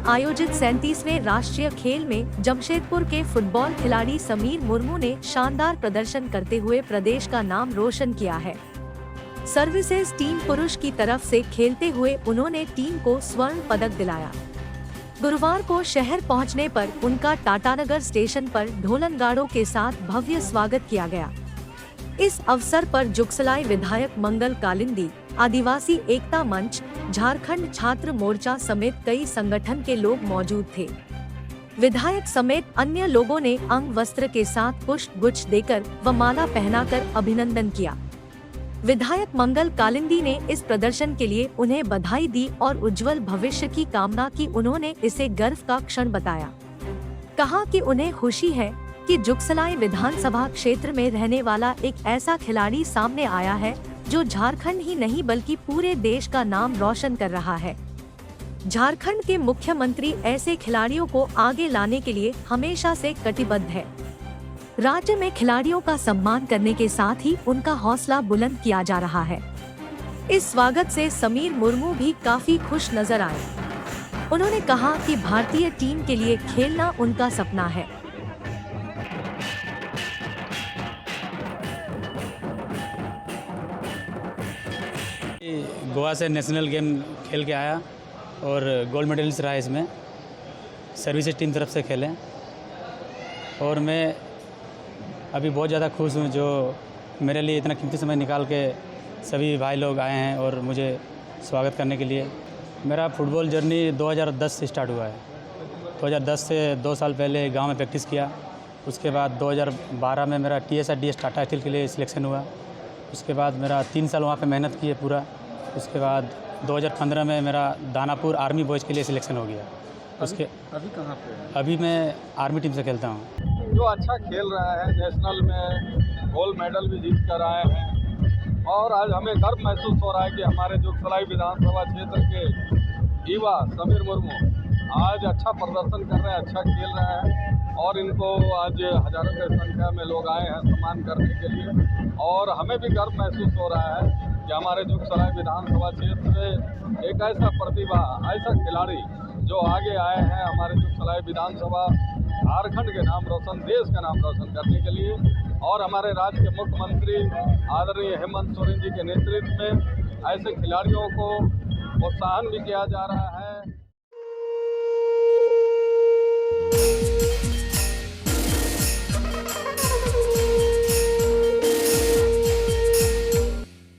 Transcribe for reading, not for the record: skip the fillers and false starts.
आयोजित 37वें राष्ट्रीय खेल में जमशेदपुर के फुटबॉल खिलाड़ी समीर मुर्मू ने शानदार प्रदर्शन करते हुए प्रदेश का नाम रोशन किया है। सर्विसेज टीम पुरुष की तरफ से खेलते हुए उन्होंने टीम को स्वर्ण पदक दिलाया। गुरुवार को शहर पहुंचने पर उनका टाटानगर स्टेशन पर ढोलनगाड़ों के साथ भव्य स्वागत किया गया। इस अवसर पर जुगसलाई विधायक मंगल कालिंदी, आदिवासी एकता मंच, झारखंड छात्र मोर्चा समेत कई संगठन के लोग मौजूद थे। विधायक समेत अन्य लोगों ने अंग वस्त्र के साथ पुष्प गुच्छ देकर व माला पहनाकर अभिनंदन किया। विधायक मंगल कालिंदी ने इस प्रदर्शन के लिए उन्हें बधाई दी और उज्जवल भविष्य की कामना की। उन्होंने इसे गर्व का क्षण बताया। कहा कि उन्हें खुशी है कि जुगसलाई विधानसभा क्षेत्र में रहने वाला एक ऐसा खिलाड़ी सामने आया है जो झारखंड ही नहीं बल्कि पूरे देश का नाम रोशन कर रहा है। झारखंड के मुख्यमंत्री ऐसे खिलाड़ियों को आगे लाने के लिए हमेशा से कटिबद्ध है। राज्य में खिलाड़ियों का सम्मान करने के साथ ही उनका हौसला बुलंद किया जा रहा है। इस स्वागत से समीर मुर्मू भी काफी खुश नजर आए। उन्होंने कहा कि भारतीय टीम के लिए खेलना उनका सपना है। गोवा से नेशनल गेम खेल के आया और गोल्ड मेडलिस्ट रहा इसमें। सर्विसेज टीम तरफ से खेले और मैं अभी बहुत ज़्यादा खुश हूँ जो मेरे लिए इतना कीमती समय निकाल के सभी भाई लोग आए हैं और मुझे स्वागत करने के लिए। मेरा फुटबॉल जर्नी 2010 से स्टार्ट हुआ है। 2010 से 2 साल पहले गांव में प्रैक्टिस किया। उसके बाद 2012 में मेरा TSRDS टाटा स्टील के लिए सिलेक्शन हुआ। उसके बाद मेरा 3 साल वहाँ पे मेहनत की है पूरा। उसके बाद 2015 में मेरा दानापुर आर्मी बॉयज़ के लिए सिलेक्शन हो गया। उसके अभी कहाँ पे है? अभी मैं आर्मी टीम से खेलता हूँ। जो अच्छा खेल रहा है, नेशनल में गोल्ड मेडल भी जीत कर आए हैं और आज हमें गर्व महसूस हो रहा है कि हमारे जुगसलाई विधानसभा क्षेत्र के युवा समीर मुर्मू आज अच्छा प्रदर्शन कर रहे हैं, अच्छा खेल रहे हैं और इनको आज हजारों की संख्या में लोग आए हैं सम्मान करने के लिए। और हमें भी गर्व महसूस हो रहा है कि हमारे जुगसलाई विधानसभा क्षेत्र में एक ऐसा प्रतिभा, ऐसा खिलाड़ी जो आगे आए हैं हमारे जुगसलाई विधानसभा झारखंड के नाम रोशन, देश का नाम रोशन करने के लिए। और हमारे राज्य के मुख्यमंत्री आदरणीय हेमंत सोरेन जी के नेतृत्व में ऐसे खिलाड़ियों को प्रोत्साहन भी किया जा रहा है।